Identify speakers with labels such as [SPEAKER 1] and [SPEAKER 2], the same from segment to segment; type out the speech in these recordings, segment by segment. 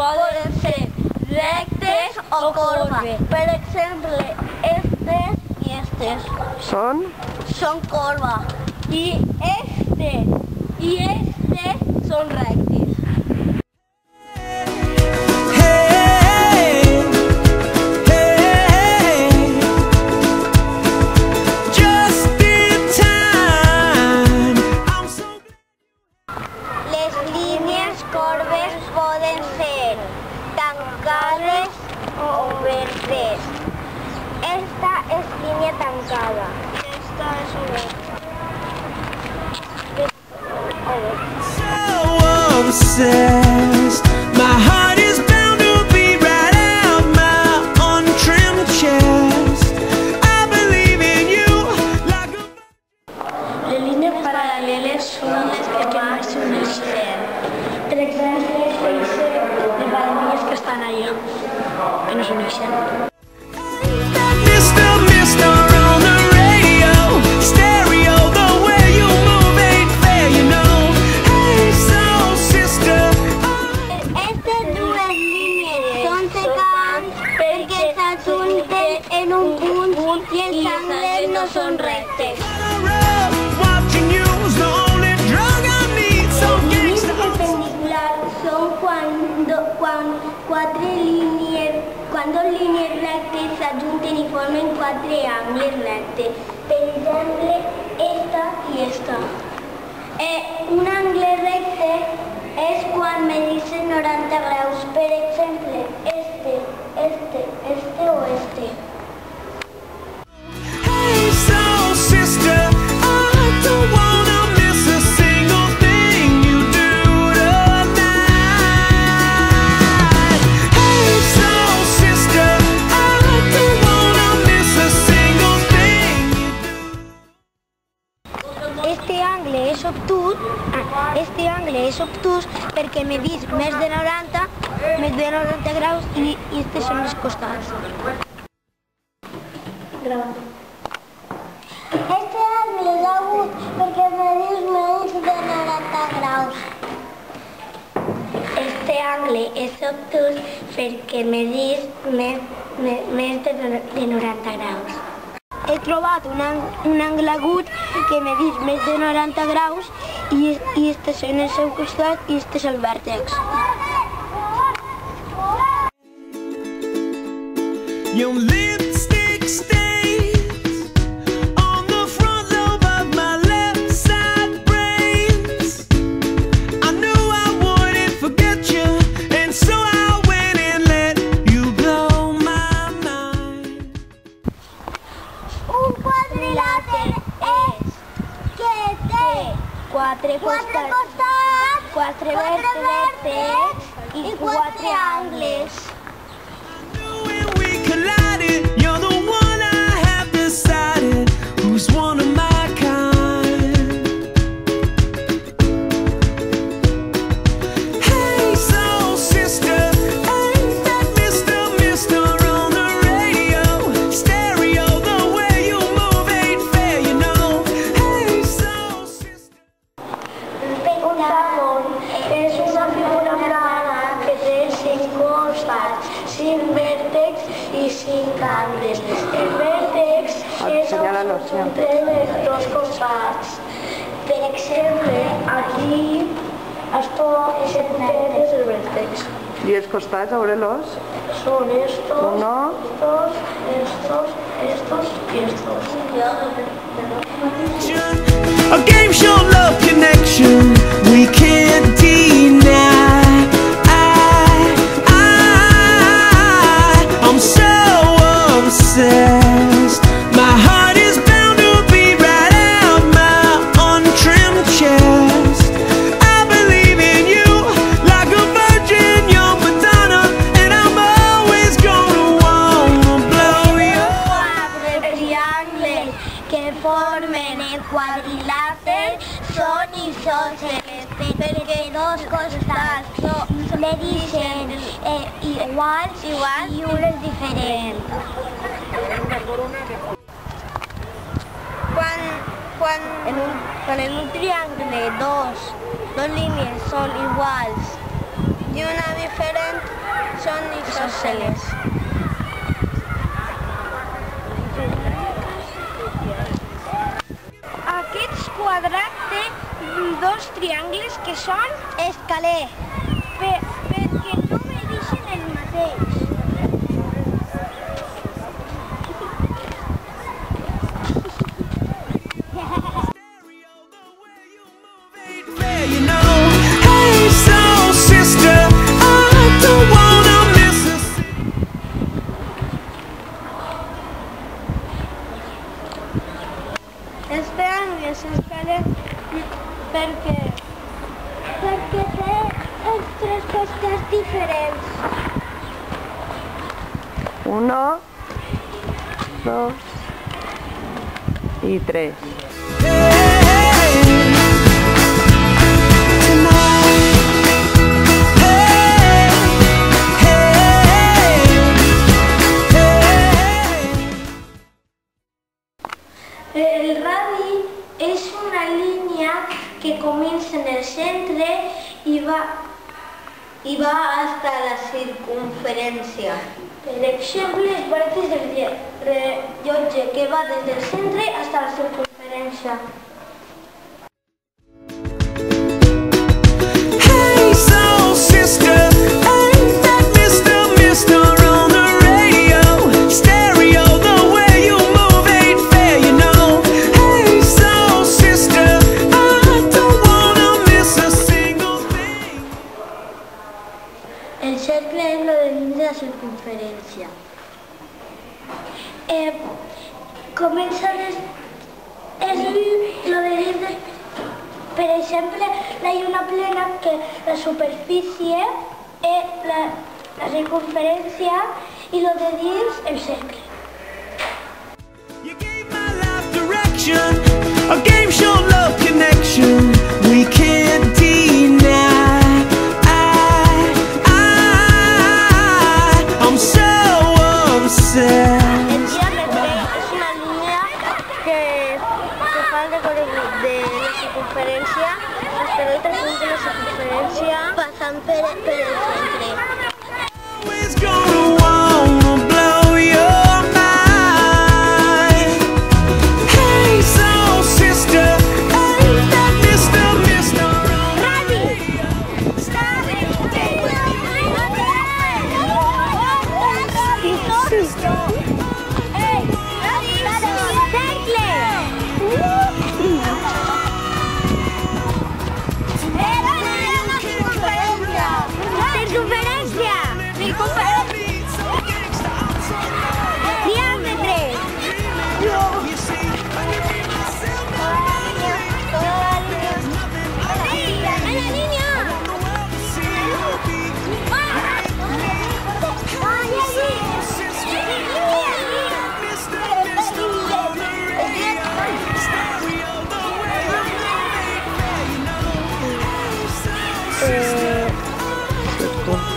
[SPEAKER 1] poden ser rectes o corbes. Per exemple, estes i estes són corbes i este són rectes. Les línies corbes poden ser tancades o obertes. Esta és línia tancada. Esta és oberta.
[SPEAKER 2] Obsessed, my heart is bound to be right out my untrimmed chest. I believe in you like a...
[SPEAKER 1] Les línies paral·leles són les que més s'uneixen. Per exemple, les paral·leles que estan allà, que no s'uneixen.
[SPEAKER 2] Mister on the radio, stereo, the way you move ain't fair, you know. Hey, soul sister.
[SPEAKER 1] Aquestes dues línies són secants perquè s'ajunten en un punt i els angles no són rectes.
[SPEAKER 2] Watching you's the only drug I need, so
[SPEAKER 1] Línies perpendiculars són quan dos línies rectes s'ajunten i formen quatre angles rectes. Per exemple, esta i esta. Un angle recte és quan medixen 90 graus. Per exemple, este o este.
[SPEAKER 2] hey, soul sister, I don't wanna miss a single thing you do tonight. Hey, soul sister, I don't wanna miss a single thing you do.
[SPEAKER 1] Este angle és obtús perquè medix més de 90 graus i estes són els costats. Este angle és agut perquè medix menys de 90 graus. Este angle és obtús perquè medix més de 90 graus. He trobat un angle agut que medix més de 90 graus i este són el seu costat i este és el vèrtex.
[SPEAKER 2] Your lipstick stains on the front lobe of my left side brains. I knew I wouldn't forget you, and so I went and let you blow my mind.
[SPEAKER 1] Un quadrilàter és que té quatre costats, quatre vèrtexs i quatre angles.
[SPEAKER 2] When we collided, you're the one I have decided who's one of my kind. Hey, soul sister, ain't that Mister on the radio, stereo, the way you move ain't fair, you know. Hey, soul sister.
[SPEAKER 1] Un pentàgon és una figura plana que té 5 costats, 5 vèrtexs i 5 angles. El vèrtex és on s'ajunten els dos costats. Per exemple, aquí esto és el vèrtex.
[SPEAKER 3] ¿Y los costados, ábrelos?
[SPEAKER 1] Son estos,
[SPEAKER 3] Uno.
[SPEAKER 1] estos y estos.
[SPEAKER 2] A game show love connection we can't deny. I'm so obsessed. My heart is bound to be right out my untrimmed chest. I believe in you like a virgin, you're Madonna, and I'm always gonna wanna blow you.
[SPEAKER 1] Quatre triangles que formen el quadrilàter són isòsceles perquè dos costats medixen iguals i un és diferent. Quan en un triangle dos línies són iguals i una diferent, isòsceles. Aquest quadrat té dos triangles que són escaler, perquè no medeixen el mateix.
[SPEAKER 2] You know, hey soul sister, I don't wanna miss a
[SPEAKER 1] Els triangles escalen perquè té els tres costats diferents.
[SPEAKER 3] 1, 2 y 3.
[SPEAKER 1] El radi és una línia que comença en el centre i va hasta la circunferència. Per exemple, els braços del rellotge que va des del centre hasta la circunferència.
[SPEAKER 2] Hey soul sister, ain't that Mr. on the radio? Stereo, the way you move ain't fair, you know. Hey soul sister, I don't wanna miss a single thing.
[SPEAKER 1] El cercle és lo de dins de la circunferència. Comença és lo de dins de... Per exemple, la lluna plena, que la superfície és la circunferència i lo de dins el cercle.
[SPEAKER 2] You gave my life direction, a game show love connection. We can't deny. I'm so upset.
[SPEAKER 1] El diàmetre és una línia que fa el recorregut de la circunferència fins a l'altre punt de la circunferència passant per el centre.
[SPEAKER 2] Always gonna wanna blow your mind. Hey soul sister, ain't that Mr.
[SPEAKER 1] Radi!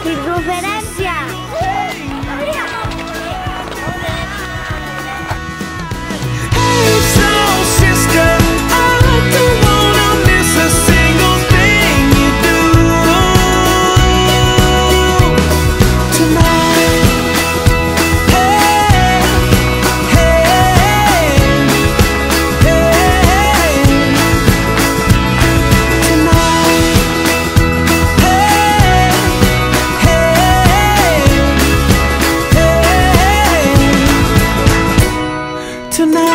[SPEAKER 1] Circunferència!
[SPEAKER 2] Hey soul sister, I don't wanna miss a single thing you do tonight. Hey, hey, hey, tonight. Hey, hey, hey, tonight.